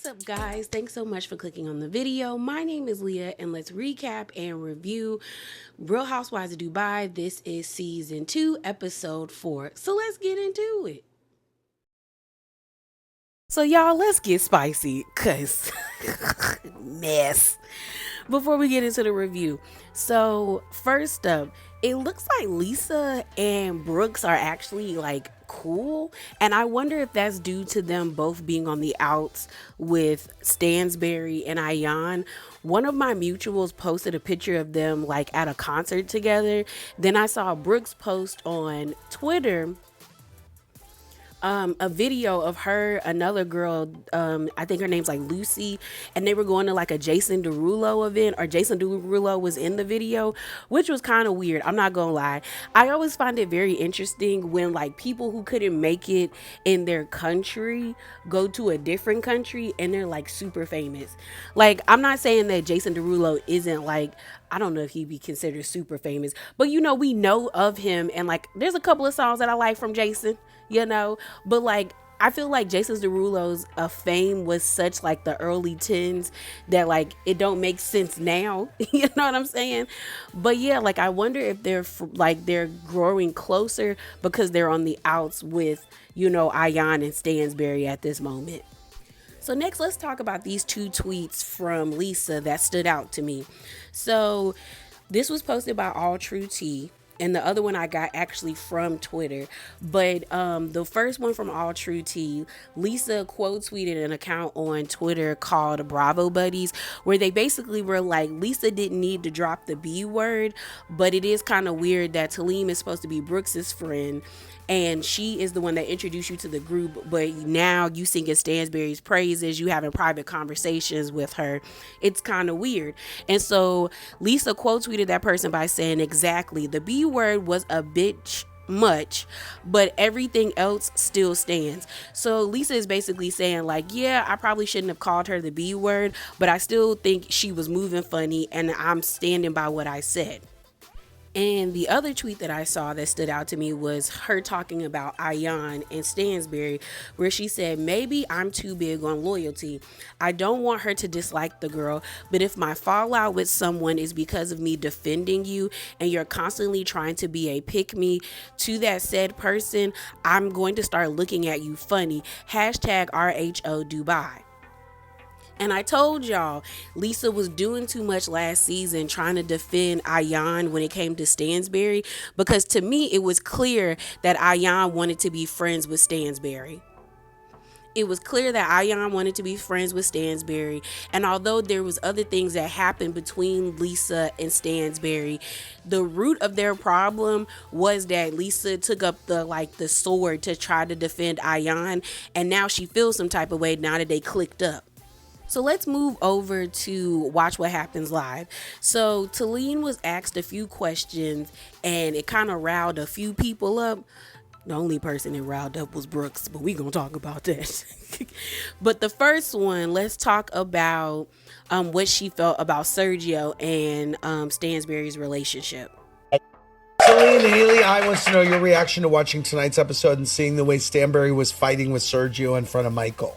What's up, guys? Thanks so much for clicking on the video. My name is Leah, and let's recap and review Real Housewives of Dubai. This is season 2, episode 4. So let's get into it. So y'all, let's get spicy, cause mess. Before we get into the review, so first up, it looks like Lisa and Brooks are actually like cool, and I wonder if that's due to them both being on the outs with Stansberry and Ayan. One of my mutuals posted a picture of them like at a concert together. Then I saw Brooks post on Twitter a video of her, another girl, I think her name's like Lucy, and they were going to like a Jason Derulo event, or Jason Derulo was in the video, which was kind of weird. I'm not gonna lie. I always find it very interesting when like people who couldn't make it in their country go to a different country and they're like super famous. Like, I'm not saying that Jason Derulo isn't like, I don't know if he'd be considered super famous, but you know, we know of him, and like there's a couple of songs that I like from Jason, you know, but like I feel like Jason Derulo's fame was such like the early 10s that like it don't make sense now. You know what I'm saying? But yeah, like I wonder if they're growing closer because they're on the outs with, you know, Ayan and Stansberry at this moment. So next, let's talk about these two tweets from Lisa that stood out to me. So this was posted by All True Tea, and the other one I got actually from Twitter. But the first one from All True Tea, Lisa quote tweeted an account on Twitter called Bravo Buddies, where they basically were like, Lisa didn't need to drop the B word, but it is kind of weird that Talim is supposed to be Brooks's friend, and she is the one that introduced you to the group, but now you singing Stansberry's praises, you having private conversations with her. It's kind of weird. And so Lisa quote tweeted that person by saying, exactly, the B word was a bit much, but everything else still stands. So Lisa is basically saying like, yeah, I probably shouldn't have called her the B word, but I still think she was moving funny, and I'm standing by what I said. And the other tweet that I saw that stood out to me was her talking about Ayan and Stansberry, where she said, maybe I'm too big on loyalty. I don't want her to dislike the girl, but if my fallout with someone is because of me defending you and you're constantly trying to be a pick-me to that said person, I'm going to start looking at you funny. Hashtag RHO Dubai. And I told y'all, Lisa was doing too much last season trying to defend Ayan when it came to Stansberry, because to me, it was clear that Ayan wanted to be friends with Stansberry. It was clear that Ayan wanted to be friends with Stansberry, and although there was other things that happened between Lisa and Stansberry, the root of their problem was that Lisa took up the sword to try to defend Ayan, and now she feels some type of way now that they clicked up. So let's move over to Watch What Happens Live. So Talim was asked a few questions, and it kind of riled a few people up. The only person that riled up was Brooks, but we gonna talk about that. But the first one, let's talk about what she felt about Sergio and Stansberry's relationship. Celine Haley, I want to know your reaction to watching tonight's episode and seeing the way Stansberry was fighting with Sergio in front of Michael.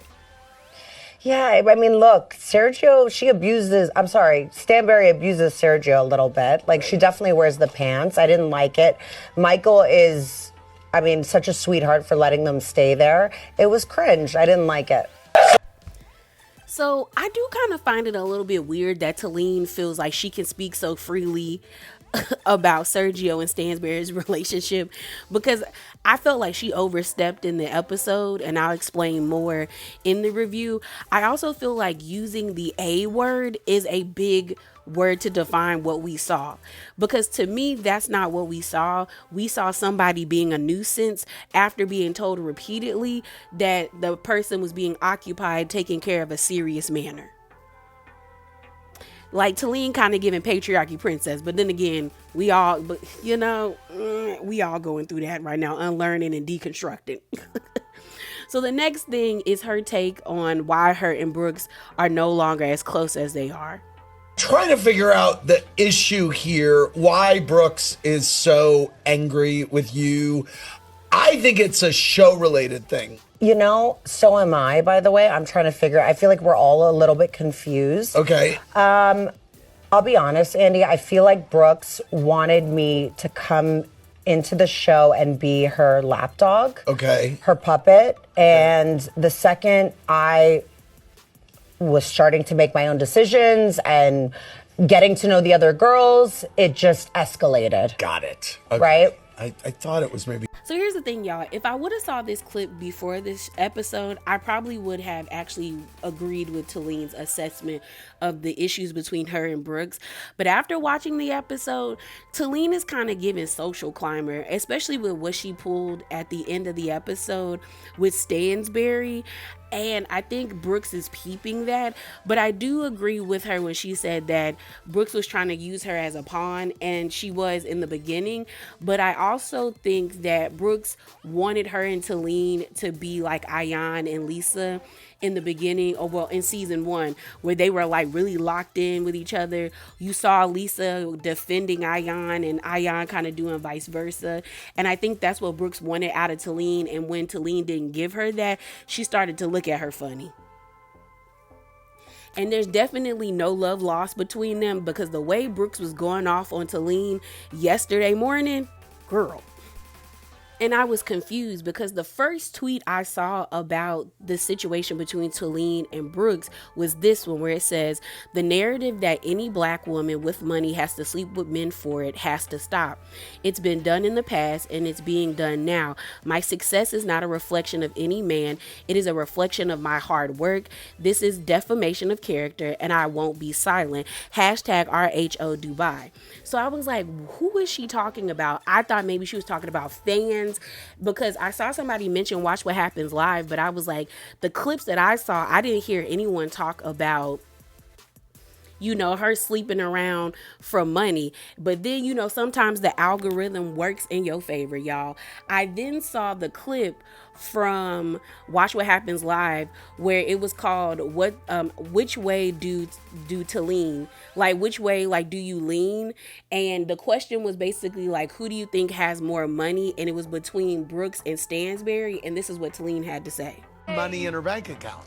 Yeah, I mean, look, Stansberry abuses Sergio a little bit. Like, she definitely wears the pants. I didn't like it. Michael is, such a sweetheart for letting them stay there. It was cringe. I didn't like it. So I do kind of find it a little bit weird that Talim feels like she can speak so freely about Sergio and Stansberry's relationship, because I felt like she overstepped in the episode, and I'll explain more in the review. I also feel like using the A word is a big word to define what we saw, because to me that's not what we saw. We saw somebody being a nuisance after being told repeatedly that the person was being occupied taking care of a serious manner. Like Talim kind of giving patriarchy princess, but then again, we all going through that right now, unlearning and deconstructing. So the next thing is her take on why her and Brooks are no longer as close as they are. Trying to figure out the issue here, why Brooks is so angry with you. I think it's a show related thing. You know, so am I, by the way. I'm trying to I feel like we're all a little bit confused. Okay. I'll be honest, Andy, I feel like Brooks wanted me to come into the show and be her lapdog. Okay. Her puppet. And the second I was starting to make my own decisions and getting to know the other girls, it just escalated. Got it. Okay. Right? I thought it was maybe. So here's the thing, y'all. If I would have saw this clip before this episode, I probably would have actually agreed with Talene's assessment of the issues between her and Brooks. But after watching the episode, Talene is kind of giving social climber, especially with what she pulled at the end of the episode with Stansberry. And I think Brooks is peeping that. But I do agree with her when she said that Brooks was trying to use her as a pawn, and she was in the beginning. But I also think that Brooks wanted her and Talene to be like Ayan and Lisa in the beginning, or well, in season 1, where they were like really locked in with each other. You saw Lisa defending Ayan and Ayan kind of doing vice versa. And I think that's what Brooks wanted out of Talene. And when Talene didn't give her that, she started to look at her funny. And there's definitely no love lost between them, because the way Brooks was going off on Talene yesterday morning, girl. And I was confused because the first tweet I saw about the situation between Talene and Brooks was this one, where it says, the narrative that any black woman with money has to sleep with men for it has to stop. It's been done in the past and it's being done now. My success is not a reflection of any man. It is a reflection of my hard work. This is defamation of character and I won't be silent. Hashtag RHO Dubai. So I was like, who is she talking about? I thought maybe she was talking about fans, because I saw somebody mention Watch What Happens Live, but I was like, the clips that I saw, I didn't hear anyone talk about, you know, her sleeping around for money. But then, you know, sometimes the algorithm works in your favor, y'all. I then saw the clip from Watch What Happens Live where it was called which way do to lean, like which way like do you lean, and the question was basically like, who do you think has more money? And it was between Brooks and Stansberry, and this is what Talene had to say. Money in her bank account.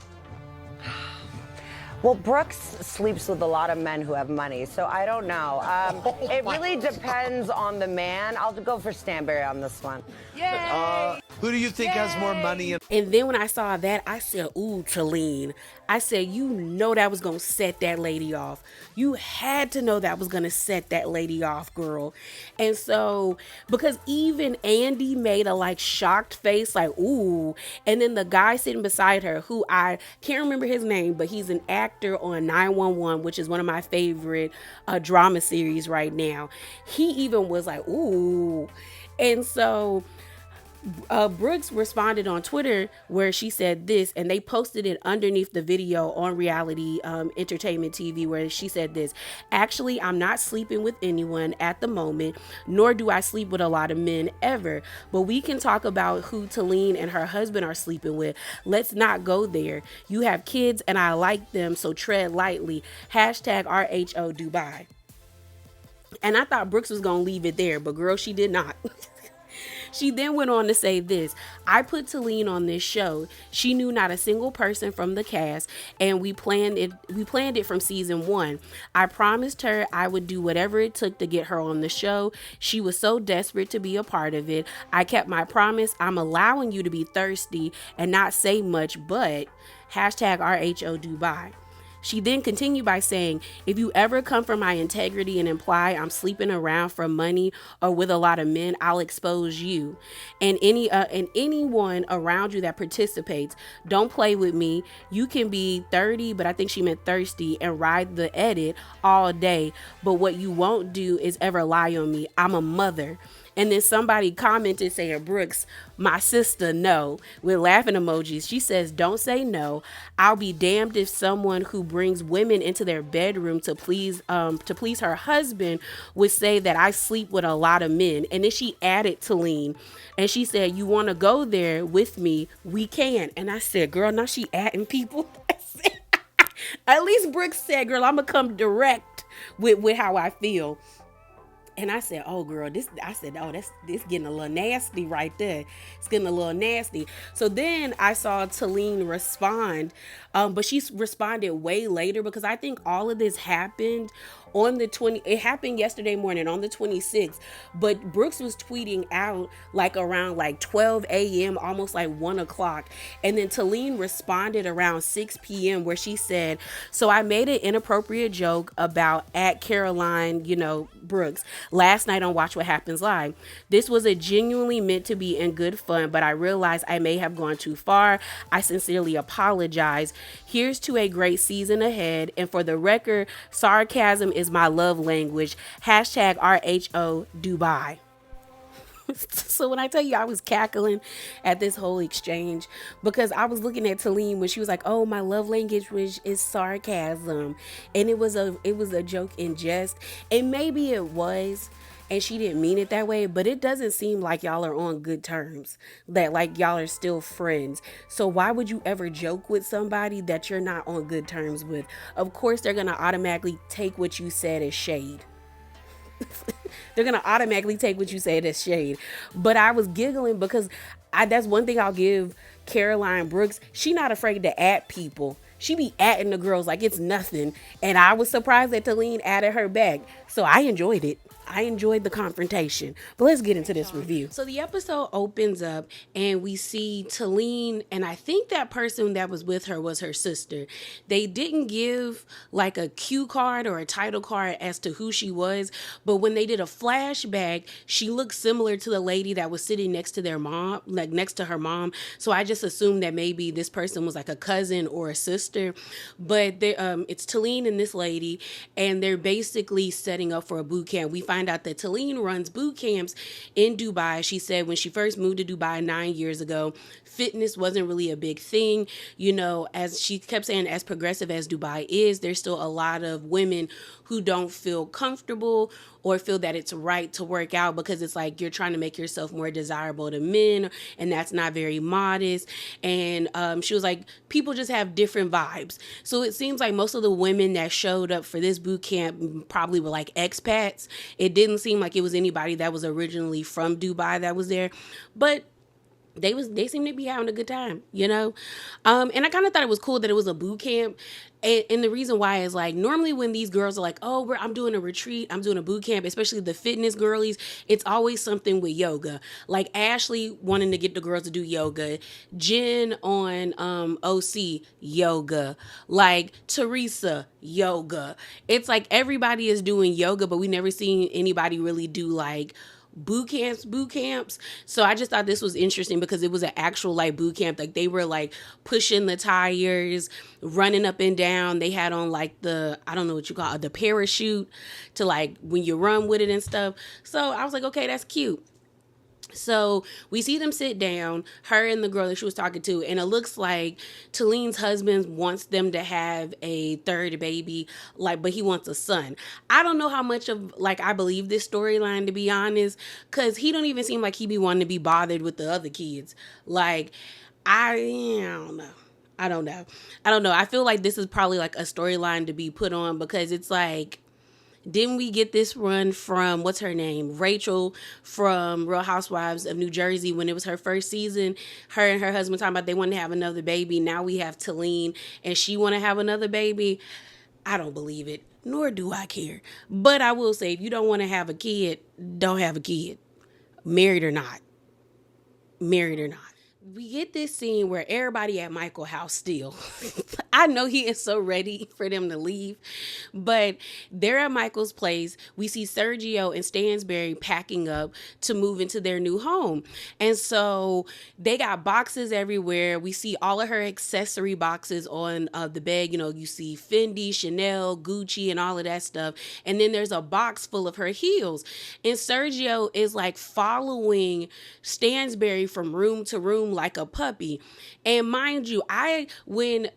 Well, Brooks sleeps with a lot of men who have money, so I don't know. It really depends on the man. I'll go for Stanberry on this one. Yay! Who do you think has more money in? And then when I saw that, I said, ooh, Talene. I said, you know that was going to set that lady off. You had to know that was going to set that lady off, girl. And so, because even Andy made a like shocked face, like, ooh. And then the guy sitting beside her, who I can't remember his name, but he's an actor on 911, which is one of my favorite drama series right now. He even was like, ooh. And so Brooks responded on Twitter where she said this, and they posted it underneath the video on Reality Entertainment TV, where she said this: actually, I'm not sleeping with anyone at the moment, nor do I sleep with a lot of men ever, but we can talk about who Talene and her husband are sleeping with. Let's not go there. You have kids and I like them, so tread lightly. Hashtag RHO Dubai. And I thought Brooks was going to leave it there, but girl, she did not. She then went on to say this: I put Talene on this show. She knew not a single person from the cast, and we planned it from season 1. I promised her I would do whatever it took to get her on the show. She was so desperate to be a part of it. I kept my promise. I'm allowing you to be thirsty and not say much, but hashtag RHO Dubai. She then continued by saying, if you ever come for my integrity and imply I'm sleeping around for money or with a lot of men, I'll expose you and anyone around you that participates. Don't play with me. You can be 30, but I think she meant thirsty, and ride the edit all day. But what you won't do is ever lie on me. I'm a mother. And then somebody commented saying, Brooks, my sister, no, with laughing emojis. She says, don't say no. I'll be damned if someone who brings women into their bedroom to please her husband would say that I sleep with a lot of men. And then she added Talene, and she said, you want to go there with me? We can. And I said, girl, now she adding people. At least Brooks said, girl, I'm going to come direct with how I feel. And I said, "Oh, girl, this getting a little nasty right there. It's getting a little nasty." So then I saw Talene respond, but she responded way later because I think all of this happened on the 20. It happened yesterday morning on the 26th, but Brooks was tweeting out like around like 12 a.m., almost like 1 o'clock, and then Talene responded around 6 p.m. where she said, "So I made an inappropriate joke about at Caroline, Brooks last night on Watch What Happens Live. This was a genuinely meant to be in good fun, but I realized I may have gone too far. I sincerely apologize. Here's to a great season ahead. And for the record, sarcasm is my love language. Hashtag RHO Dubai." So when I tell you I was cackling at this whole exchange because I was looking at Talene when she was like, "Oh, my love language is sarcasm," and it was a joke in jest, and maybe it was, and she didn't mean it that way, but it doesn't seem like y'all are on good terms, that like y'all are still friends. So why would you ever joke with somebody that you're not on good terms with? Of course they're gonna automatically take what you said as shade. They're gonna automatically take what you said as shade. But I was giggling because that's one thing I'll give Caroline Brooks. She not afraid to at people. She be atting the girls like it's nothing. And I was surprised that Talene added her back. So I enjoyed it. I enjoyed the confrontation. But let's get into this review. So the episode opens up and we see Talene, and I think that person that was with her was her sister. They didn't give like a cue card or a title card as to who she was, but when they did a flashback, she looked similar to the lady that was sitting next to their mom, like next to her mom. So I just assumed that maybe this person was like a cousin or a sister. But it's Talene and this lady, and they're basically setting up for a boot camp. We find out that Talene runs boot camps in Dubai. She said when she first moved to Dubai 9 years ago, fitness wasn't really a big thing. As she kept saying, as progressive as Dubai is, there's still a lot of women who don't feel comfortable or feel that it's right to work out because it's like you're trying to make yourself more desirable to men, and that's not very modest. And she was like, people just have different vibes. So it seems like most of the women that showed up for this boot camp probably were like expats. It didn't seem like it was anybody that was originally from Dubai that was there, but they seem to be having a good time, and I kind of thought it was cool that it was a boot camp. And the reason why is like normally when these girls are like, "Oh, I'm doing a retreat, I'm doing a boot camp," especially the fitness girlies, it's always something with yoga. Like Ashley wanting to get the girls to do yoga, Jen on OC yoga, like Teresa yoga. It's like everybody is doing yoga, but we never seen anybody really do like boot camps. So I just thought this was interesting because it was an actual like boot camp. Like they were like pushing the tires, running up and down. They had on like I don't know what you call it, the parachute to like when you run with it and stuff. So I was like, okay, that's cute. So we see them sit down, her and the girl that she was talking to, and it looks like Talene's husband wants them to have a third baby, but he wants a son. I don't know how much of I believe this storyline, to be honest, because he don't even seem like he be wanting to be bothered with the other kids. I don't know. I don't know. I feel like this is probably like a storyline to be put on because it's like, didn't we get this run from, what's her name? Rachel from Real Housewives of New Jersey when it was her first season. Her and her husband talking about they want to have another baby. Now we have Talene and she want to have another baby. I don't believe it, nor do I care. But I will say, if you don't want to have a kid, don't have a kid. Married or not. We get this scene where everybody at Michael's house still. I know he is so ready for them to leave, but they're at Michael's place. We see Sergio and Stansberry packing up to move into their new home. And so they got boxes everywhere. We see all of her accessory boxes on the bed. You see Fendi, Chanel, Gucci, and all of that stuff. And then there's a box full of her heels. And Sergio is like following Stansberry from room to room like a puppy. And mind you, when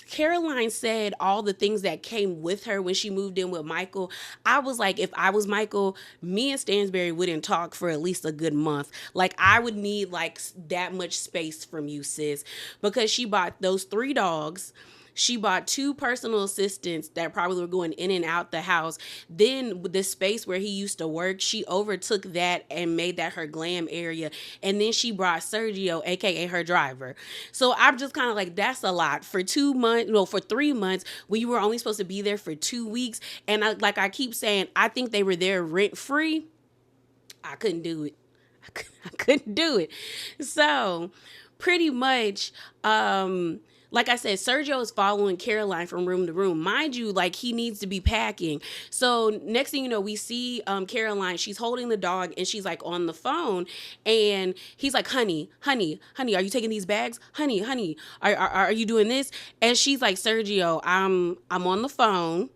Caroline said all the things that came with her when she moved in with Michael, I was like, if I was Michael, me and Stansberry wouldn't talk for at least a good month. Like, I would need like that much space from you, sis, because she bought those 3 dogs. She bought 2 personal assistants that probably were going in and out the house. Then with the space where he used to work, she overtook that and made that her glam area. And then she brought Sergio, aka her driver. So I'm just kind of like, that's a lot for 2 months, for 3 months when you were only supposed to be there for 2 weeks. And I keep saying, I think they were there rent free. I couldn't do it. I couldn't do it. So pretty much, like I said, Sergio is following Caroline from room to room. Mind you, like, he needs to be packing. So next thing you know, we see Caroline. She's holding the dog and she's like on the phone. And he's like, honey, are you taking these bags? Honey, are you doing this? And she's like, Sergio, I'm on the phone.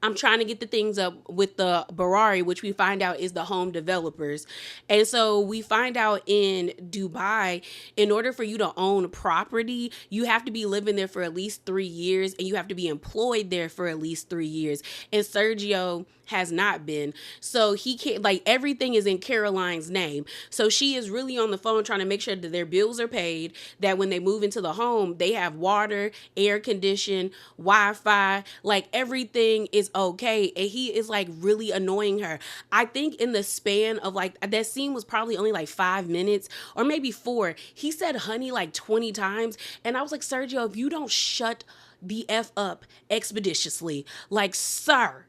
I'm trying to get the things up with the Barari, which we find out is the home developers. And so we find out in Dubai, in order for you to own property, you have to be living there for at least 3 years and you have to be employed there for at least 3 years. And Sergio has not been. So he can't, like, everything is in Caroline's name. So she is really on the phone trying to make sure that their bills are paid, that when they move into the home, they have water, air condition, Wi-Fi, like everything is okay. And he is like really annoying her. I think in the span of like, that scene was probably only like 5 minutes or maybe 4. He said honey like 20 times. And I was like, Sergio, if you don't shut the F up expeditiously, like, sir,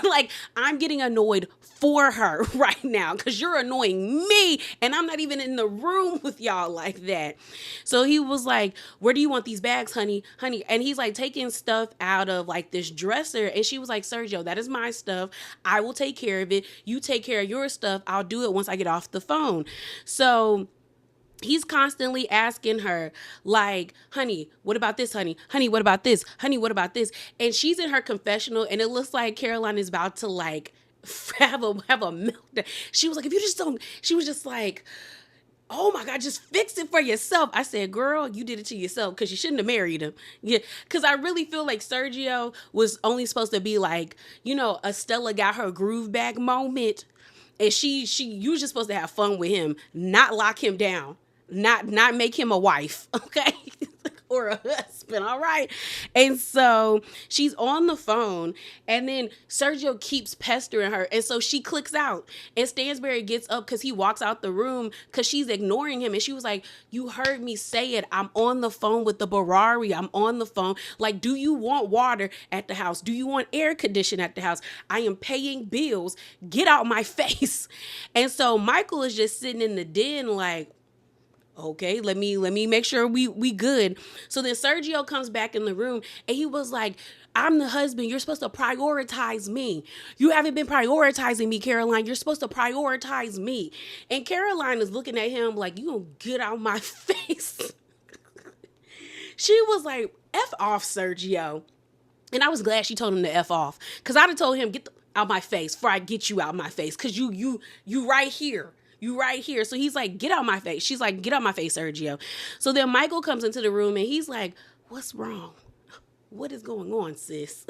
like, I'm getting annoyed for her right now because you're annoying me and I'm not even in the room with y'all like that. So he was like, where do you want these bags, honey? And he's like taking stuff out of like this dresser. And she was like, Sergio, that is my stuff. I will take care of it. You take care of your stuff. I'll do it once I get off the phone. So he's constantly asking her, like, honey, what about this, honey? Honey, what about this? Honey, what about this? And she's in her confessional, and it looks like Caroline is about to, like, have a meltdown. She was like, if you just don't, she was just like, oh my God, just fix it for yourself. I said, girl, you did it to yourself because you shouldn't have married him. Yeah, because I really feel like Sergio was only supposed to be like, you know, a Stella got her groove back moment. And you was just supposed to have fun with him, not lock him down. Not make him a wife, okay? Or a husband, all right? And so she's on the phone, and then Sergio keeps pestering her, and so she clicks out. And Stansberry gets up because he walks out the room because she's ignoring him. And she was like, you heard me say it. I'm on the phone with the Barari. I'm on the phone. Like, do you want water at the house? Do you want air conditioning at the house? I am paying bills. Get out my face. And so Michael is just sitting in the den like, okay, let me make sure we good. So then Sergio comes back in the room and he was like, I'm the husband. You're supposed to prioritize me. You haven't been prioritizing me, Caroline. You're supposed to prioritize me. And Caroline is looking at him like, you gonna get out my face. She was like, F off, Sergio. And I was glad she told him to F off. Because I'd have told him, get out my face before I get you out my face. Because you right here. You right here. So he's like, get out my face. She's like, get out my face, Sergio. So then Michael comes into the room and he's like, what's wrong? What is going on, sis?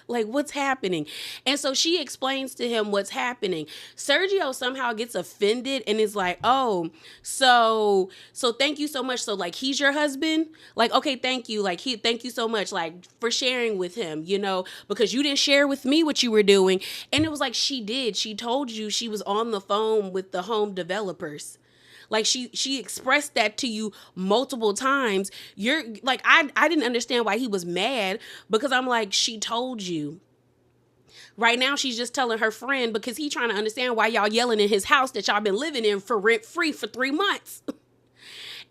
like what's happening? And so she explains to him what's happening. Sergio somehow gets offended and is like, oh, so thank you so much. So like, he's your husband? Like, okay, thank you. Like, thank you so much, like, for sharing with him, you know, because you didn't share with me what you were doing. And it was like, she did. She told you she was on the phone with the home developers. Like, she expressed that to you multiple times. You're like, I didn't understand why he was mad, because I'm like, she told you. Right now, she's just telling her friend because he's trying to understand why y'all yelling in his house that y'all been living in for rent free for 3 months.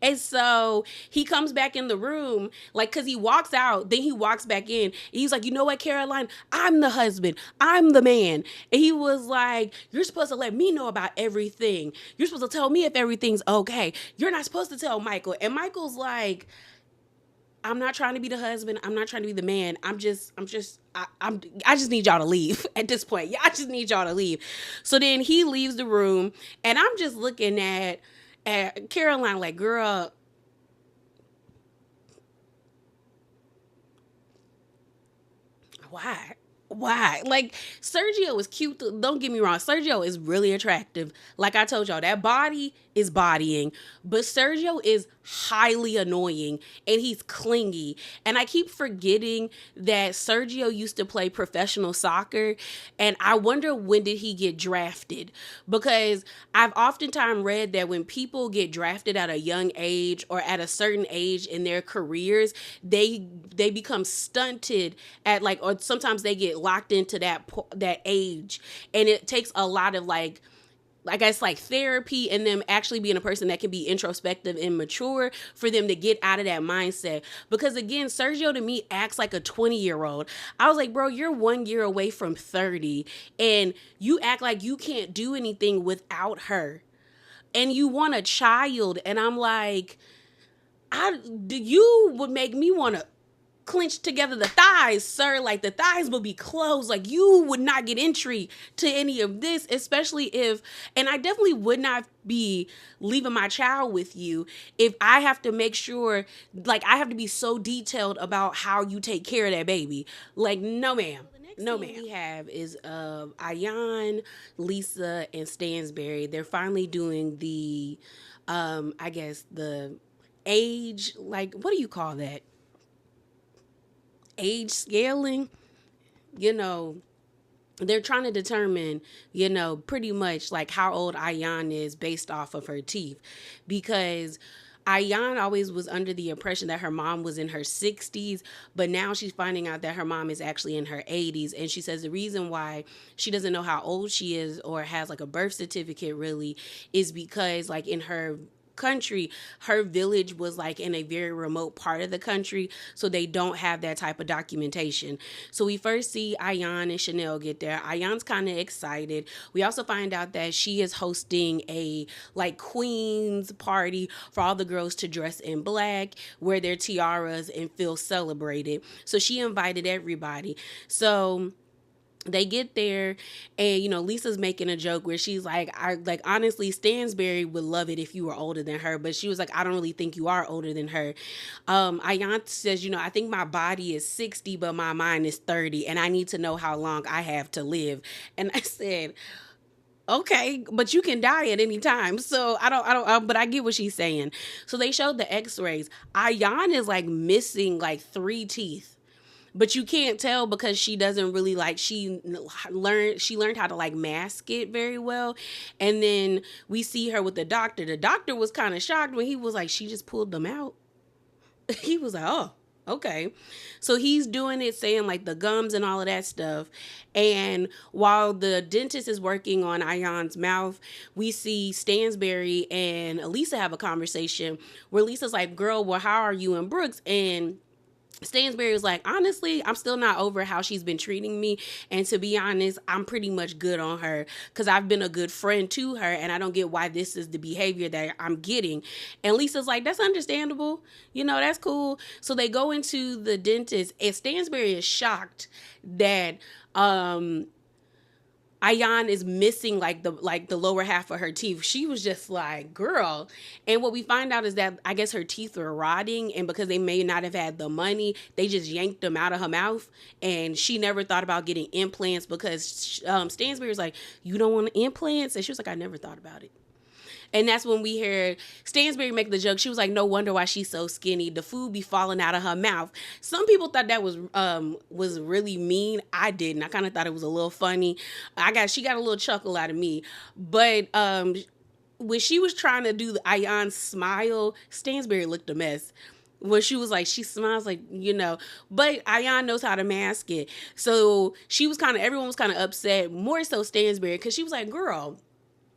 And so he comes back in the room, like, because he walks out, then he walks back in. He's like, you know what, Caroline? I'm the husband. I'm the man. And he was like, you're supposed to let me know about everything. You're supposed to tell me if everything's okay. You're not supposed to tell Michael. And Michael's like, I'm not trying to be the husband. I'm not trying to be the man. I just need y'all to leave at this point. Yeah, I just need y'all to leave. So then he leaves the room, and I'm just looking at Caroline like, girl, why? Why? Like, Sergio is cute. Don't get me wrong. Sergio is really attractive. Like I told y'all, that body is bodying. But Sergio is highly annoying and he's clingy. And I keep forgetting that Sergio used to play professional soccer. And I wonder, when did he get drafted? Because I've oftentimes read that when people get drafted at a young age or at a certain age in their careers, they become stunted at, like, or sometimes they get locked into that age, and it takes a lot of, like, I guess, like, therapy and them actually being a person that can be introspective and mature for them to get out of that mindset. Because again, Sergio to me acts like a 20-year-old. I was like, bro, you're 1 year away from 30 and you act like you can't do anything without her. And you want a child. And I'm like, you would make me want to clench together the thighs, sir. Like, the thighs would be closed. Like, you would not get entry to any of this, especially if, and I definitely would not be leaving my child with you if I have to make sure, like, I have to be so detailed about how you take care of that baby. Like, no ma'am. No, man. We have is Ayan, Lisa, and Stansberry. They're finally doing the, I guess, the age, like, what do you call that? Age scaling. You know, they're trying to determine, you know, pretty much like how old Ayan is based off of her teeth. Because Ayan always was under the impression that her mom was in her 60s, but now she's finding out that her mom is actually in her 80s. And she says the reason why she doesn't know how old she is or has like a birth certificate really is because, like, in her country, her village was like in a very remote part of the country, so they don't have that type of documentation. So we first see Ayan and Chanel get there. Ayan's kind of excited. We also find out that she is hosting a, like, queen's party for all the girls to dress in black, wear their tiaras, and feel celebrated. So she invited everybody. So they get there, and, you know, Lisa's making a joke where she's like, honestly, Stansberry would love it if you were older than her, but she was like, I don't really think you are older than her. Ayan says, you know, I think my body is 60, but my mind is 30, and I need to know how long I have to live. And I said, okay, but you can die at any time. So but I get what she's saying. So they showed the x-rays. Ayan is, like, missing, like, 3 teeth. But you can't tell because she doesn't really, like, she learned how to, like, mask it very well. And then we see her with the doctor. The doctor was kind of shocked when he was like, she just pulled them out. He was like, oh, okay. So he's doing it, saying, like, the gums and all of that stuff. And while the dentist is working on Ayan's mouth, we see Stansberry and Elisa have a conversation where Lisa's like, girl, well, how are you and Brooks? And Stansberry was like, honestly, I'm still not over how she's been treating me. And to be honest, I'm pretty much good on her because I've been a good friend to her, and I don't get why this is the behavior that I'm getting. And Lisa's like, that's understandable. You know, that's cool. So they go into the dentist, and Stansberry is shocked that Ayan is missing, like, the lower half of her teeth. She was just like, girl. And what we find out is that I guess her teeth were rotting, and because they may not have had the money, they just yanked them out of her mouth. And she never thought about getting implants because Stansberry was like, you don't want implants? And she was like, I never thought about it. And that's when we heard Stansberry make the joke. She was like, no wonder why she's so skinny. The food be falling out of her mouth. Some people thought that was really mean. I didn't. I kind of thought it was a little funny. She got a little chuckle out of me. But when she was trying to do the Ayan smile, Stansberry looked a mess. Where she was like, she smiles like, you know, but Ayan knows how to mask it. So everyone was kind of upset, more so Stansberry, because she was like, girl,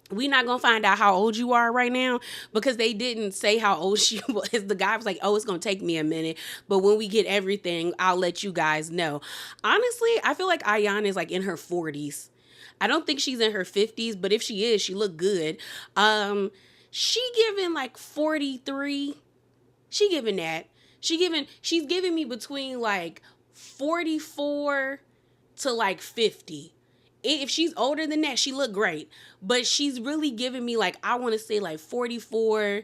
we not gonna find out how old you are right now, because they didn't say how old she was. The guy was like, oh, it's gonna take me a minute, but when we get everything, I'll let you guys know. Honestly, I feel like Ayan is, like, in her 40s. I don't think she's in her 50s, but if she is, she look good. She giving like 43. She giving that. She's giving me between, like, 44 to, like, 50. If she's older than that, she look great. But she's really giving me, like, I want to say, like, 44,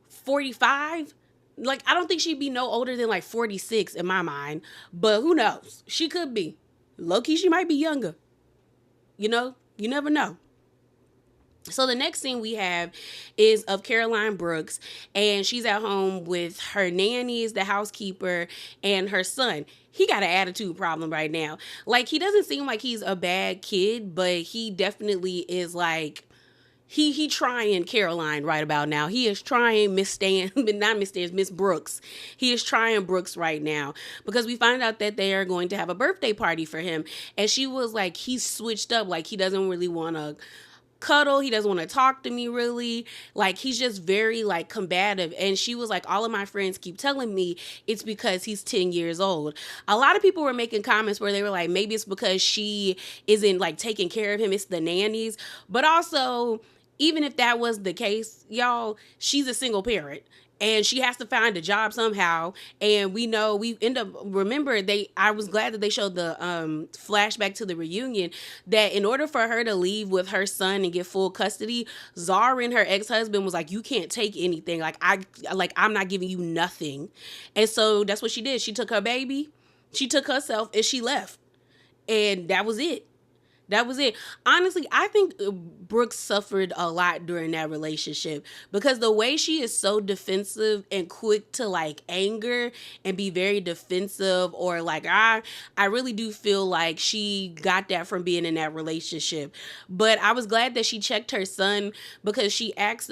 45. Like, I don't think she'd be no older than, like, 46 in my mind. But who knows? She could be. Low-key, she might be younger. You know, you never know. So the next scene we have is of Caroline Brooks, and she's at home with her nannies, the housekeeper, and her son. He got an attitude problem right now. Like, he doesn't seem like he's a bad kid, but he definitely is like, he trying Caroline right about now. He is trying Miss Stan, not Miss Stan, Miss Brooks. He is trying Brooks right now because we find out that they are going to have a birthday party for him, and she was like, he's switched up. Like, he doesn't really want to cuddle. He doesn't want to talk to me really. Like, he's just very like combative. And she was like, all of my friends keep telling me it's because he's 10 years old. A lot of people were making comments where they were like, maybe it's because she isn't like taking care of him. It's the nannies. But also, even if that was the case, y'all, she's a single parent. And she has to find a job somehow. And we know we end up, remember, I was glad that they showed the flashback to the reunion, that in order for her to leave with her son and get full custody, Zara and her ex-husband was like, you can't take anything. I'm not giving you nothing. And so that's what she did. She took her baby, she took herself, and she left. And that was it. That was it. Honestly, I think Brooke suffered a lot during that relationship because the way she is so defensive and quick to like anger and be very defensive, or like, I really do feel like she got that from being in that relationship. But I was glad that she checked her son because she asked,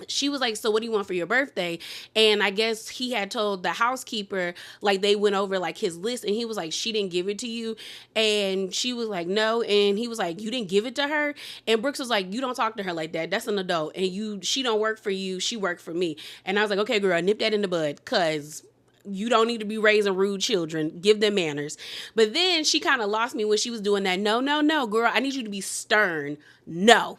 she was like, so what do you want for your birthday? And I guess he had told the housekeeper, like, they went over like his list, and he was like, she didn't give it to you? And she was like, no. And he was like, you didn't give it to her? And Brooks was like, you don't talk to her like that. That's an adult. And she don't work for you. She worked for me. And I was like, okay, girl, nip that in the bud, because you don't need to be raising rude children. Give them manners. But then she kind of lost me when she was doing that. No, no, no, girl, I need you to be stern. No.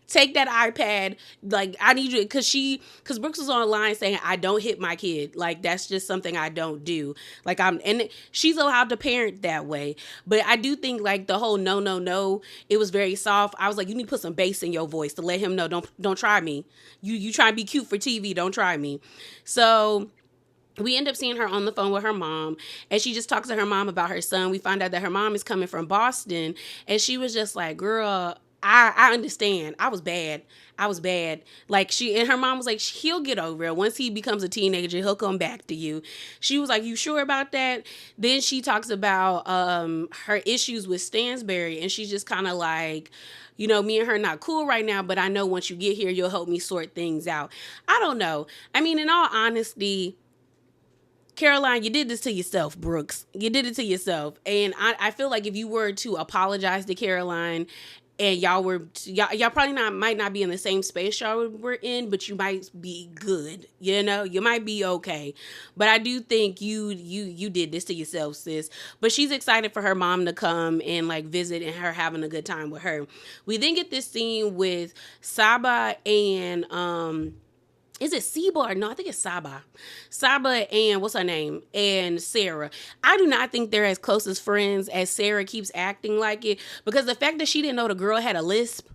Take that iPad. Like, I need you, because Brooks was online saying, I don't hit my kid. Like, that's just something I don't do. Like, and she's allowed to parent that way. But I do think like the whole no, no, no, it was very soft. I was like, you need to put some bass in your voice to let him know, don't try me. You try and be cute for TV. Don't try me. So we end up seeing her on the phone with her mom, and she just talks to her mom about her son. We find out that her mom is coming from Boston, and she was just like, girl, I understand. I was bad. Like, and her mom was like, he'll get over it. Once he becomes a teenager, he'll come back to you. She was like, you sure about that? Then she talks about her issues with Stansberry, and she's just kind of like, you know, me and her not cool right now, but I know once you get here, you'll help me sort things out. I don't know. I mean, in all honesty, Caroline, you did this to yourself, Brooks. You did it to yourself. And I feel like if you were to apologize to Caroline, and y'all probably might not be in the same space y'all were in, but you might be good. You know, you might be okay. But I do think you did this to yourself, sis. But she's excited for her mom to come and like visit, and her having a good time with her. We then get this scene with Saba and is it Seba or no? I think it's Saba. Saba and what's her name? And Sarah. I do not think they're as close as friends as Sarah keeps acting like it, because the fact that she didn't know the girl had a lisp,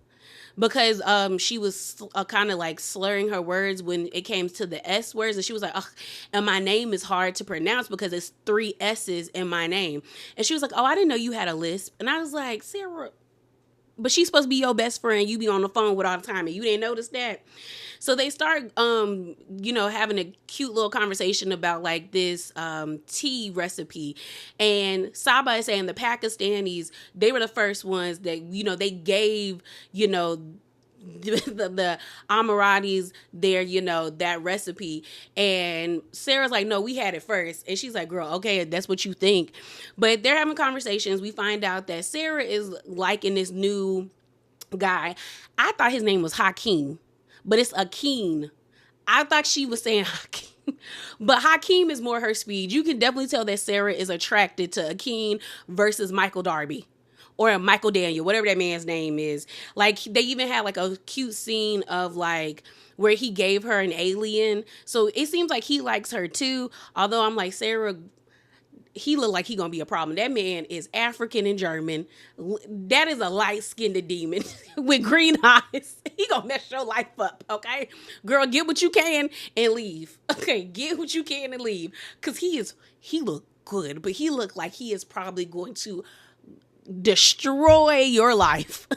because she was kind of like slurring her words when it came to the S words, and she was like, ugh, and my name is hard to pronounce because it's 3 S's in my name. And she was like, oh, I didn't know you had a lisp. And I was like, Sarah, but she's supposed to be your best friend. You be on the phone with all the time, and you didn't notice that. So they start, having a cute little conversation about like this tea recipe. And Saba is saying the Pakistanis, they were the first ones that, they gave, the Amaratis their, that recipe. And Sarah's like, no, we had it first. And she's like, girl, okay, that's what you think. But they're having conversations. We find out that Sarah is liking this new guy. I thought his name was Hakeem, but it's Akeem. I thought she was saying Hakeem, but Hakeem is more her speed. You can definitely tell that Sarah is attracted to Akeem versus Michael Darby or Michael Daniel, whatever that man's name is. Like, they even had like a cute scene of like where he gave her an alien. So it seems like he likes her too. Although I'm like, Sarah, he look like he gonna be a problem. That man is African and German. That is a light-skinned demon with green eyes. He gonna mess your life up, okay? Girl, get what you can and leave. Okay, get what you can and leave. Cause he look good, but he look like he is probably going to destroy your life.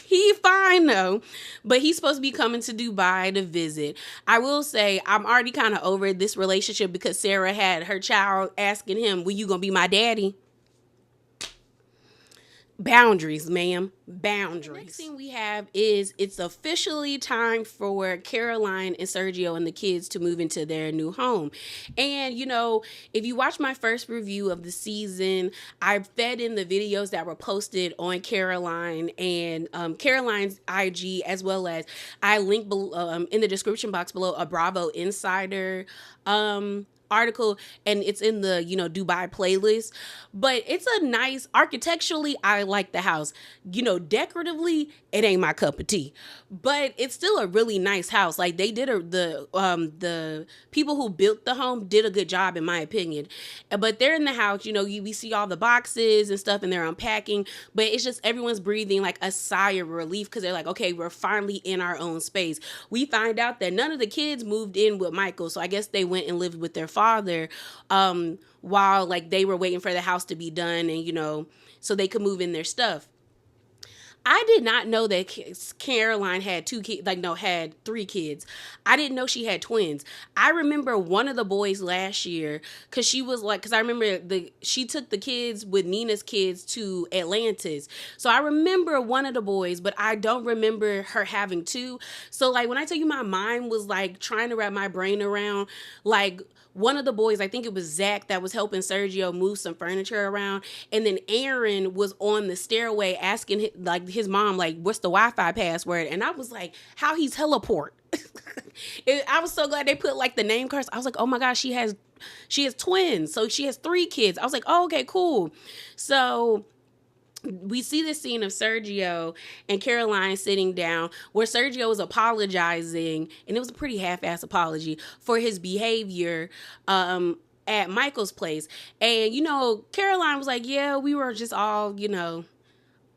He fine though, but he's supposed to be coming to Dubai to visit. I will say I'm already kind of over this relationship because Sarah had her child asking him, "Will you gonna be my daddy?" Boundaries, ma'am. Boundaries. The next thing we have is it's officially time for Caroline and Sergio and the kids to move into their new home. And, you know, if you watch my first review of the season, I fed in the videos that were posted on Caroline and Caroline's IG, as well as I link in the description box below a Bravo Insider article, and it's in the Dubai playlist. But it's a nice, architecturally I like the house. Decoratively it ain't my cup of tea, but it's still a really nice house. Like they did the people who built the home did a good job in my opinion. But they're in the house, we see all the boxes and stuff and they're unpacking, but it's just everyone's breathing like a sigh of relief because they're like, okay, we're finally in our own space. We find out that none of the kids moved in with Michael, so I guess they went and lived with their father while like they were waiting for the house to be done and so they could move in their stuff. I did not know that Caroline had had 3 kids. I didn't know she had twins. I remember one of the boys last year because I remember she took the kids with Nina's kids to Atlantis. So I remember one of the boys, but I don't remember her having 2. So like when I tell you my mind was like trying to wrap my brain around like one of the boys, I think it was Zach, that was helping Sergio move some furniture around. And then Aaron was on the stairway asking his mom, like, what's the Wi-Fi password? And I was like, how he teleport? I was so glad they put like the name cards. I was like, oh my gosh, she has twins. So she has 3 kids. I was like, oh, okay, cool. So we see this scene of Sergio and Caroline sitting down where Sergio is apologizing, and it was a pretty half-ass apology for his behavior at Michael's place. And, Caroline was like, yeah, we were just all,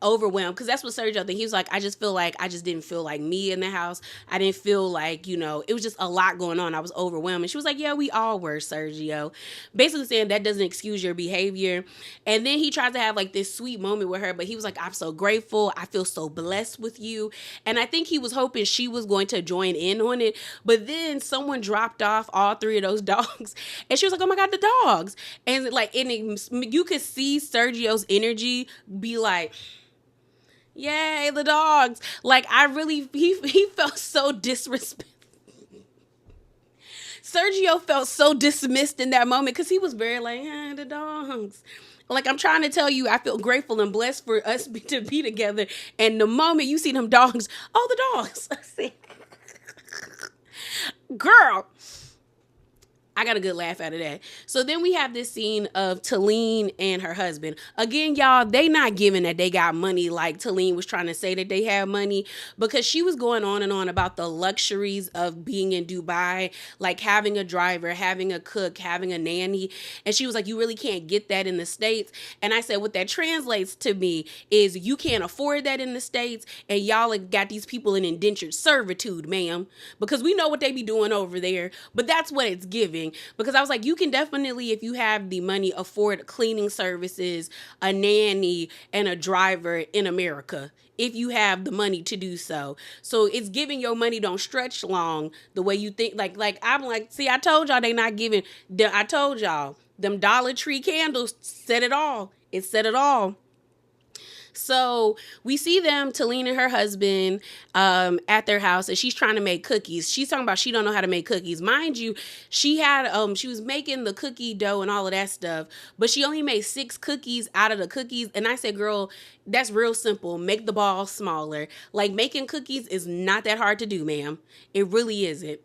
overwhelmed, because that's what Sergio think. He was like, I just feel like I just didn't feel like me in the house. I didn't feel like, it was just a lot going on. I was overwhelmed. And she was like, yeah, we all were, Sergio. Basically saying that doesn't excuse your behavior. And then he tried to have like this sweet moment with her, but he was like, I'm so grateful. I feel so blessed with you. And I think he was hoping she was going to join in on it. But then someone dropped off all 3 of those dogs. And she was like, oh my God, the dogs. And you could see Sergio's energy be like, yay, the dogs. Like, he felt so disrespectful. Sergio felt so dismissed in that moment because he was very like, the dogs. Like, I'm trying to tell you, I feel grateful and blessed for us to be together. And the moment you see them dogs, oh, the dogs. Girl, I got a good laugh out of that. So then we have this scene of Talene and her husband. Again, y'all, they not giving that they got money like Talene was trying to say that they had money, because she was going on and on about the luxuries of being in Dubai, like having a driver, having a cook, having a nanny. And she was like, you really can't get that in the States. And I said, what that translates to me is you can't afford that in the States, and y'all got these people in indentured servitude, ma'am, because we know what they be doing over there. But that's what it's giving. Because I was like, you can definitely, if you have the money, afford cleaning services, a nanny, and a driver in America, if you have the money to do so. So it's giving your money don't stretch long the way you think. Like I'm like, see, I told y'all they not giving. I told y'all them Dollar Tree candles said it all. It said it all. So we see them, Talene and her husband, at their house, and she's trying to make cookies. She's talking about she don't know how to make cookies. Mind you, she was making the cookie dough and all of that stuff, but she only made 6 cookies out of the cookies. And I said, girl, that's real simple. Make the ball smaller. Like, making cookies is not that hard to do, ma'am. It really isn't.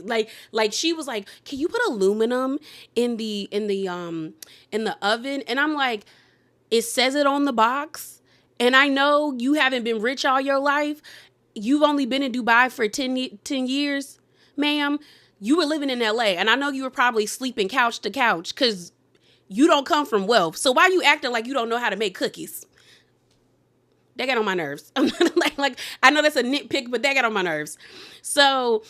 Like she was like, can you put aluminum in the oven? And I'm like, it says it on the box. And I know you haven't been rich all your life. You've only been in Dubai for 10 years, ma'am. You were living in LA. And I know you were probably sleeping couch to couch because You don't come from wealth. So why you acting like you don't know how to make cookies? That got on my nerves. like I know that's a nitpick, but that got on my nerves. So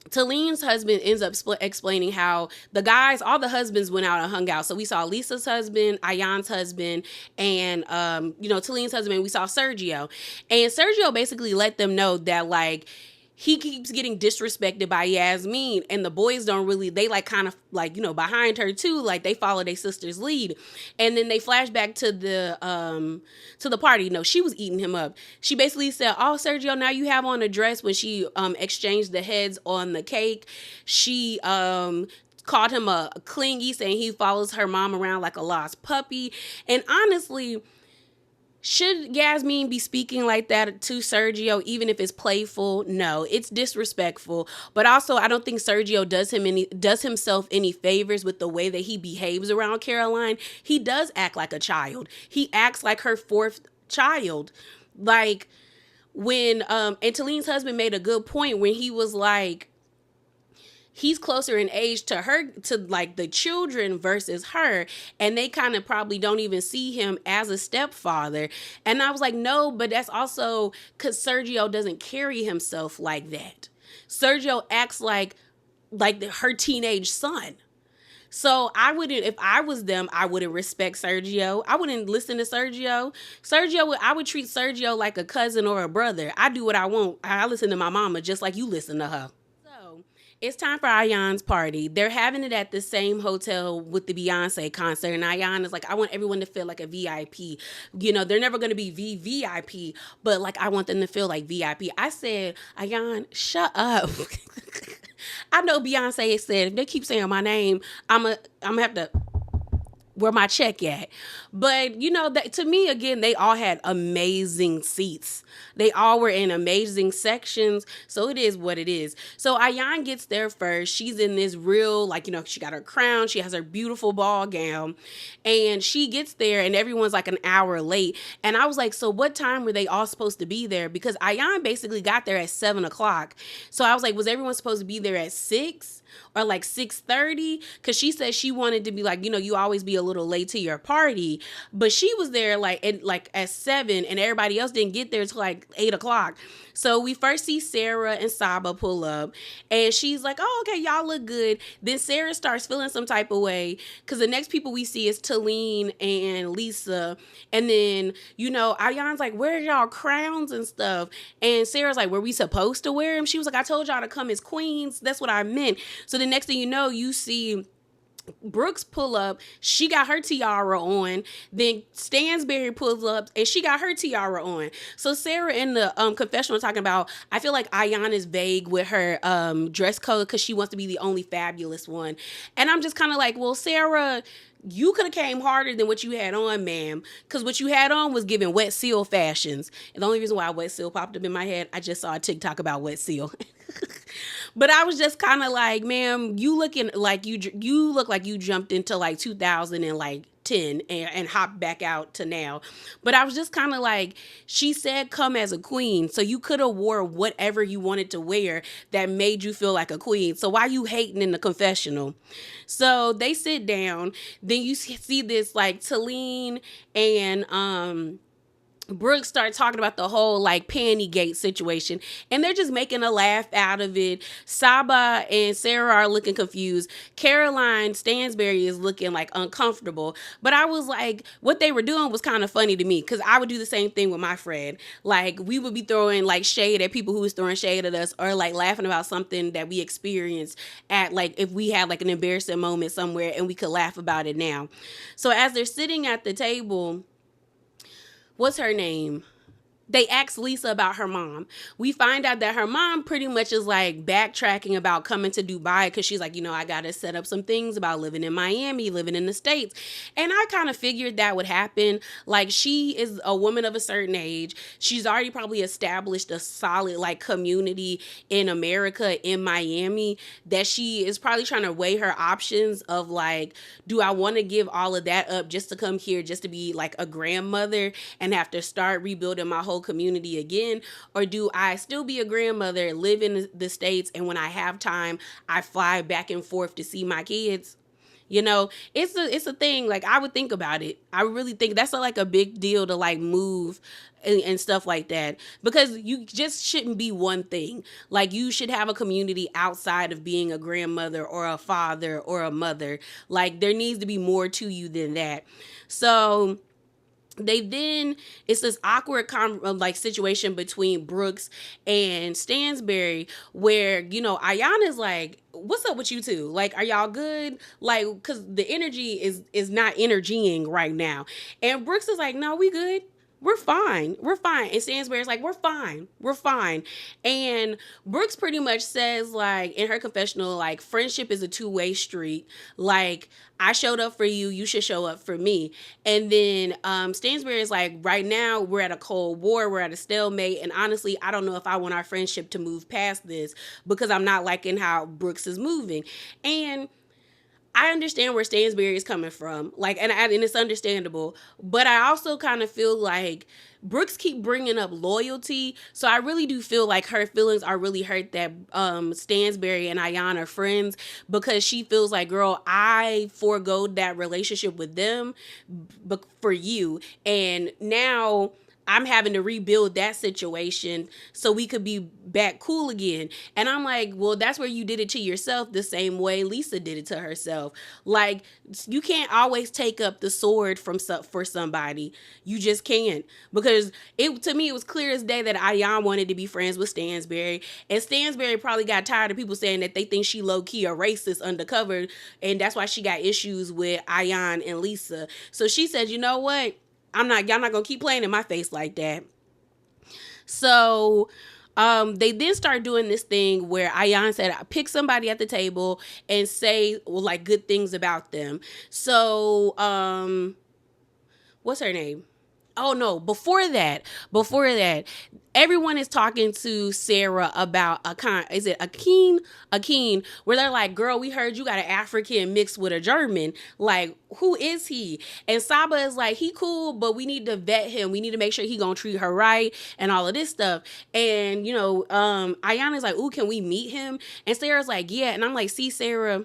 Talene's husband ends up explaining how the guys, all the husbands went out and hung out. So we saw Lisa's husband, Ayan's husband, and Talene's husband. We saw Sergio, and Sergio basically let them know that like he keeps getting disrespected by Yasmin, and the boys don't really, they like kind of like, behind her too, like they follow their sister's lead. And then they flash back to the party. No, she was eating him up. She basically said, "Oh, Sergio, now you have on a dress." When she exchanged the heads on the cake, she called him a clingy, saying he follows her mom around like a lost puppy. And honestly, should Yasmin be speaking like that to Sergio, even if it's playful? No, it's disrespectful. But also, I don't think Sergio does himself any favors with the way that he behaves around Caroline. He does act like a child. He acts like her fourth child. Like when and Talene's husband made a good point when he was like, he's closer in age to her, to like the children versus her, and they kind of probably don't even see him as a stepfather. And I was like, no, but that's also because Sergio doesn't carry himself like that. Sergio acts like her teenage son. So I wouldn't, if I was them, I wouldn't respect Sergio. I wouldn't listen to Sergio. I would treat Sergio like a cousin or a brother. I do what I want. I listen to my mama just like you listen to her. It's time for Ayan's party. They're having it at the same hotel with the Beyonce concert. And Ayan is like, I want everyone to feel like a VIP. They're never going to be VVIP, but like, I want them to feel like VIP. I said, Ayan, shut up. I know Beyonce said, if they keep saying my name, I'm going to have to, where my check at? But to me, again, they all had amazing seats. They all were in amazing sections. So it is what it is. So Ayan gets there first. She's in this real, she got her crown. She has her beautiful ball gown. And she gets there and everyone's like an hour late. And I was like, so what time were they all supposed to be there? Because Ayan basically got there at 7:00. So I was like, was everyone supposed to be there at 6? Or like 6:30, because she said she wanted to be like, you always be a little late to your party, but she was there at 7, and everybody else didn't get there until like 8:00. So we first see Sarah and Saba pull up, and she's like, "Oh, okay, y'all look good." Then Sarah starts feeling some type of way because the next people we see is Talene and Lisa, and then Ayan's like, "Where's y'all crowns and stuff?" And Sarah's like, "Were we supposed to wear them?" She was like, "I told y'all to come as queens. That's what I meant." So the next thing you know, you see Brooks pull up, she got her tiara on. Then Stansberry pulls up and she got her tiara on. So Sarah in the confessional talking about, I feel like Ayan is vague with her dress code because she wants to be the only fabulous one. And I'm just kind of like, well, Sarah, you could have came harder than what you had on, ma'am, because what you had on was giving Wet Seal fashions. And the only reason why Wet Seal popped up in my head, I just saw a TikTok about Wet Seal. But I was just kind of like, ma'am, you look like you jumped into like 2010 and hopped back out to now. But I was just kind of like, she said come as a queen, so you could have wore whatever you wanted to wear that made you feel like a queen. So why you hating in the confessional? So they sit down. Then you see this like Talene and Brooke started talking about the whole like Pantygate situation, and they're just making a laugh out of it. Saba and Sarah are looking confused. Caroline Stansberry is looking like uncomfortable. But I was like, what they were doing was kind of funny to me, because I would do the same thing with my friend. Like, we would be throwing like shade at people who was throwing shade at us, or like laughing about something that we experienced at, like if we had like an embarrassing moment somewhere and we could laugh about it now. So as they're sitting at the table, what's her name? They asked Lisa about her mom. We find out that her mom pretty much is like backtracking about coming to Dubai because she's like, I got to set up some things about living in Miami, living in the States. And I kind of figured that would happen. Like, she is a woman of a certain age. She's already probably established a solid like community in America, in Miami, that she is probably trying to weigh her options of like, do I want to give all of that up just to come here, just to be like a grandmother and have to start rebuilding my whole community again? Or do I still be a grandmother, live in the States, and when I have time, I fly back and forth to see my kids? You know, it's a thing. Like, I would think about it. I really think that's like a big deal to like move and stuff like that, because you just shouldn't be one thing. Like, you should have a community outside of being a grandmother or a father or a mother. Like, there needs to be more to you than that. So it's this awkward like situation between Brooks and Stansberry, where, you know, Ayana's like, what's up with you two? Like, are y'all good? Like, because the energy is not energying right now. And Brooks is like, no, we good. We're fine. We're fine. And Stansberry's like, we're fine. We're fine. And Brooks pretty much says, like, in her confessional, like, friendship is a two-way street. Like, I showed up for you. You should show up for me. And then Stansberry is like, right now, we're at a Cold War. We're at a stalemate. And honestly, I don't know if I want our friendship to move past this, because I'm not liking how Brooks is moving. And I understand where Stansberry is coming from, like, and it's understandable, but I also kind of feel like Brooks keep bringing up loyalty, so I really do feel like her feelings are really hurt that Stansberry and Ayana are friends, because she feels like, girl, I forgoed that relationship with them for you, and now I'm having to rebuild that situation so we could be back cool again. And I'm like, well, that's where you did it to yourself the same way Lisa did it to herself. Like, you can't always take up the sword for somebody. You just can't. Because to me, it was clear as day that Ayan wanted to be friends with Stansberry. And Stansberry probably got tired of people saying that they think she low-key a racist undercover. And that's why she got issues with Ayan and Lisa. So she said, you know what? Y'all not gonna keep playing in my face like that. So they then start doing this thing where Ayan said, pick somebody at the table and say, well, like, good things about them. So what's her name? Oh no, before that, everyone is talking to Sarah about Akeen, where they're like, girl, we heard you got an African mixed with a German. Like, who is he? And Saba is like, he cool, but we need to vet him. We need to make sure he gonna treat her right and all of this stuff. And, you know, Ayana's like, ooh, can we meet him? And Sarah's like, yeah. And I'm like, see, Sarah,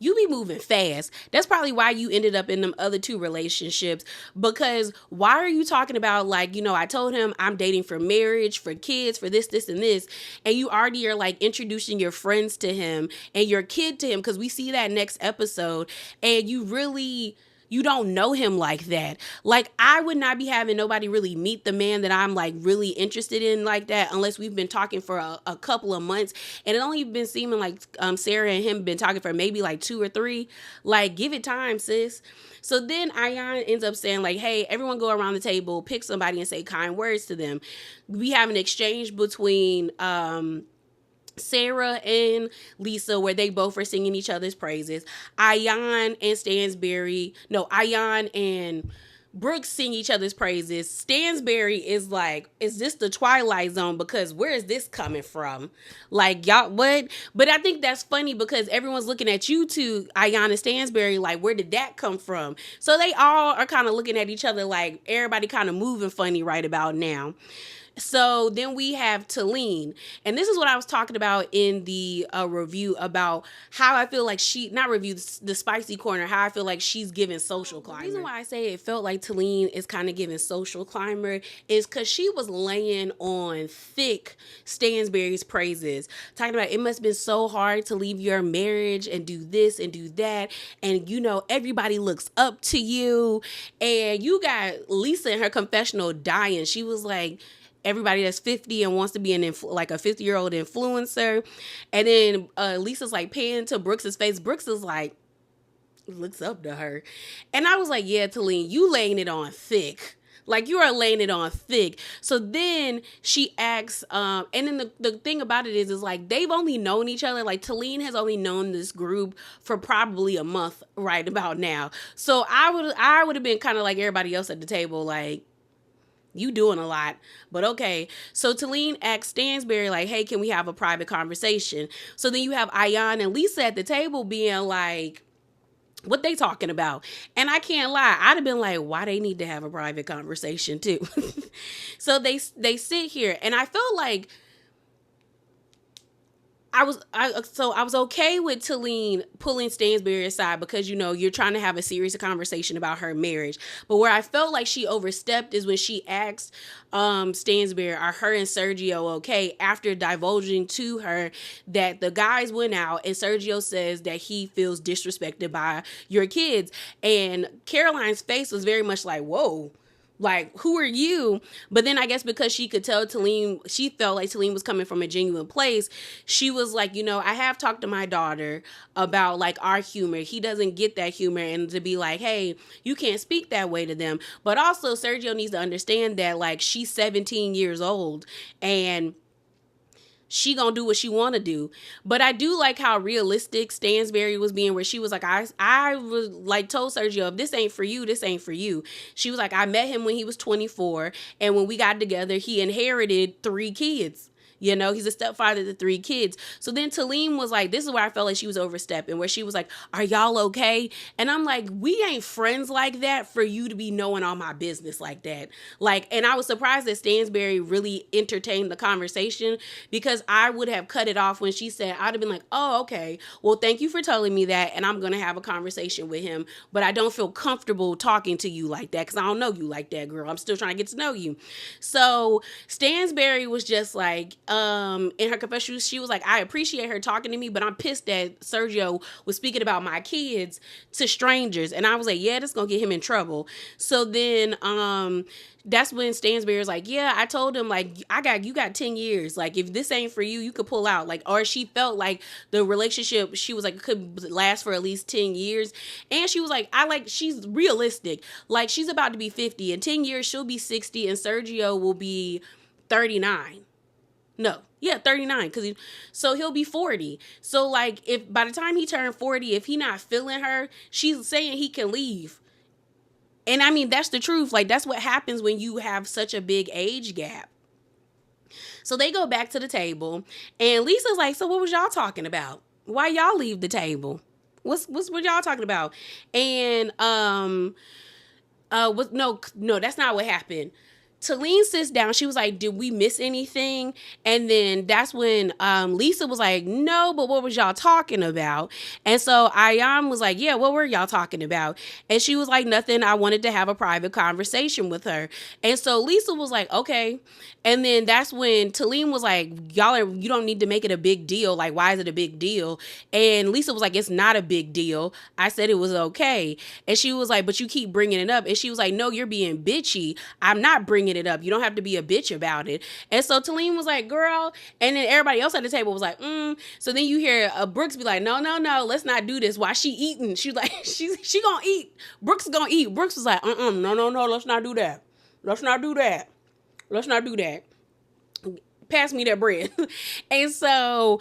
you be moving fast. That's probably why you ended up in them other two relationships. Because why are you talking about, like, you know, I told him I'm dating for marriage, for kids, for this, and this. And you already are, like, introducing your friends to him and your kid to him. Because we see that next episode. And you don't know him like that. Like, I would not be having nobody really meet the man that I'm, like, really interested in like that, unless we've been talking for a couple of months. And it only been seeming like Sarah and him been talking for maybe like 2 or 3. Like, give it time, sis. So then Ayan ends up saying, like, hey, everyone go around the table, pick somebody and say kind words to them. We have an exchange between Sarah and Lisa, where they both are singing each other's praises. Ayan and Brooks sing each other's praises. Stansberry is like, is this the Twilight Zone? Because where is this coming from? Like, y'all, what? But I think that's funny because everyone's looking at you two, Ayan and Stansberry, like, where did that come from? So they all are kind of looking at each other like everybody kind of moving funny right about now. So then we have Talene. And this is what I was talking about in the review about how I feel like the spicy corner, how I feel like she's giving social climber. The reason why I say it felt like Talene is kind of giving social climber is because she was laying on thick Stansberry's praises, talking about it must have been so hard to leave your marriage and do this and do that. And, you know, everybody looks up to you. And you got Lisa in her confessional dying. She was like, everybody that's 50 and wants to be like a 50-year-old influencer. And then Lisa's like paying to Brooks's face. Brooks is like, looks up to her. And I was like, yeah, Talene, you laying it on thick. Like, you are laying it on thick. So then she asks, and then the thing about it is like, they've only known each other. Like, Talene has only known this group for probably a month right about now. So I would have been kind of like everybody else at the table, like, you doing a lot, but okay. So Talene asks Stansberry, like, hey, can we have a private conversation? So then you have Ayan and Lisa at the table being like, what they talking about? And I can't lie, I'd have been like, why they need to have a private conversation too? So they sit here, and I felt like I was okay with Talene pulling Stansberry aside because you're trying to have a serious conversation about her marriage. But where I felt like she overstepped is when she asked Stansberry, are her and Sergio okay, after divulging to her that the guys went out and Sergio says that he feels disrespected by your kids. And Caroline's face was very much like, whoa. Like, who are you? But then I guess because she could tell Talene, she felt like Talene was coming from a genuine place. She was like, I have talked to my daughter about like our humor. He doesn't get that humor, and to be like, hey, you can't speak that way to them. But also Sergio needs to understand that like she's 17 years old and she gonna do what she want to do. But I do like how realistic Stansberry was being, where she was like, I was like told Sergio, if this ain't for you, this ain't for you. She was like, I met him when he was 24, and when we got together, he inherited 3 kids. He's a stepfather to 3 kids. So then Talene was like, this is where I felt like she was overstepping, where she was like, are y'all okay? And I'm like, we ain't friends like that for you to be knowing all my business like that. Like, and I was surprised that Stansberry really entertained the conversation, because I would have cut it off when she said, I'd have been like, oh, okay, well, thank you for telling me that, and I'm going to have a conversation with him, but I don't feel comfortable talking to you like that because I don't know you like that, girl. I'm still trying to get to know you. So Stansberry was just like, in her confession, she was like, I appreciate her talking to me, but I'm pissed that Sergio was speaking about my kids to strangers. And I was like, yeah, that's gonna get him in trouble. So then that's when Stansberry was like, yeah, I told him, like, you got 10 years. Like, if this ain't for you, you could pull out. Like, or she felt like the relationship, she was like, could last for at least 10 years. And she was like, she's realistic. Like, she's about to be 50. In 10 years, she'll be 60, and Sergio will be 39. No, yeah, 39, so he'll be 40. So like, if by the time he turned 40, if he not feeling her, she's saying he can leave. And I mean, that's the truth. Like, that's what happens when you have such a big age gap. So they go back to the table, and Lisa's like, so what was y'all talking about? Why y'all leave the table? What y'all talking about? And no, that's not what happened. Talene sits down. She was like, did we miss anything? And then that's when Lisa was like, no, but what was y'all talking about? And so Ayam was like, yeah, what were y'all talking about? And she was like, nothing. I wanted to have a private conversation with her. And so Lisa was like, okay. And then that's when Talene was like, you don't need to make it a big deal. Like, why is it a big deal? And Lisa was like, it's not a big deal. I said it was okay. And she was like, but you keep bringing it up. And she was like, no, you're being bitchy. I'm not bringing it up. You don't have to be a bitch about it. And so Talene was like, girl. And then everybody else at the table was like, So then you hear Brooks be like, no, let's not do this. While she eating, she's like, she gonna eat. Brooks is gonna eat. Brooks was like, no, let's not do that. Let's not do that. Pass me that bread. And so,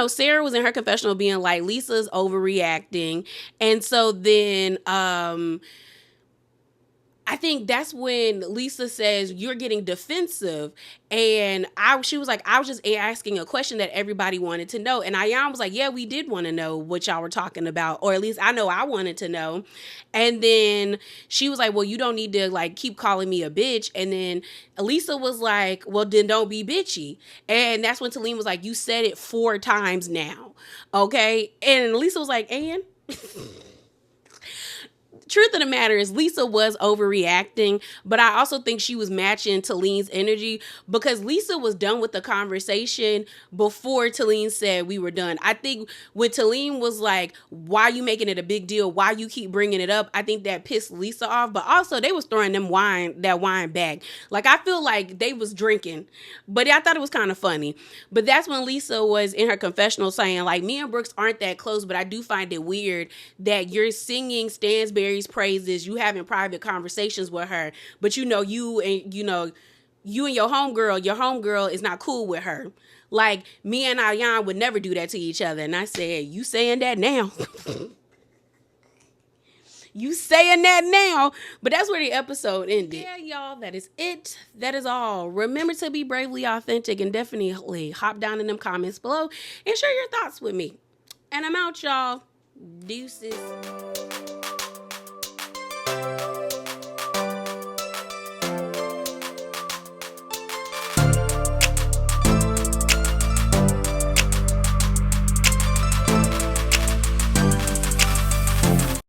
Sarah was in her confessional being like, Lisa's overreacting. And so then, I think that's when Lisa says, you're getting defensive. And she was like, I was just asking a question that everybody wanted to know. And Ayan was like, yeah, we did want to know what y'all were talking about. Or at least I know I wanted to know. And then she was like, well, you don't need to like keep calling me a bitch. And then Lisa was like, well, then don't be bitchy. And that's when Talene was like, you said it 4 times now. Okay. And Lisa was like, and? Truth of the matter is Lisa was overreacting, but I also think she was matching Talene's energy, because Lisa was done with the conversation before Talene said we were done. I think when Talene was like, why are you making it a big deal? Why you keep bringing it up? I think that pissed Lisa off, but also they was throwing that wine back. Like, I feel like they was drinking, but I thought it was kind of funny. But that's when Lisa was in her confessional saying, like, me and Brooks aren't that close, but I do find it weird that you're singing Stansberry's praises, you having private conversations with her, but you and your homegirl is not cool with her. Like, me and Ayan would never do that to each other. And I said, you saying that now? You saying that now? But that's where the episode ended. Yeah, y'all, that is it. That is all. Remember to be bravely authentic, and definitely hop down in them comments below and share your thoughts with me. And I'm out, y'all. Deuces.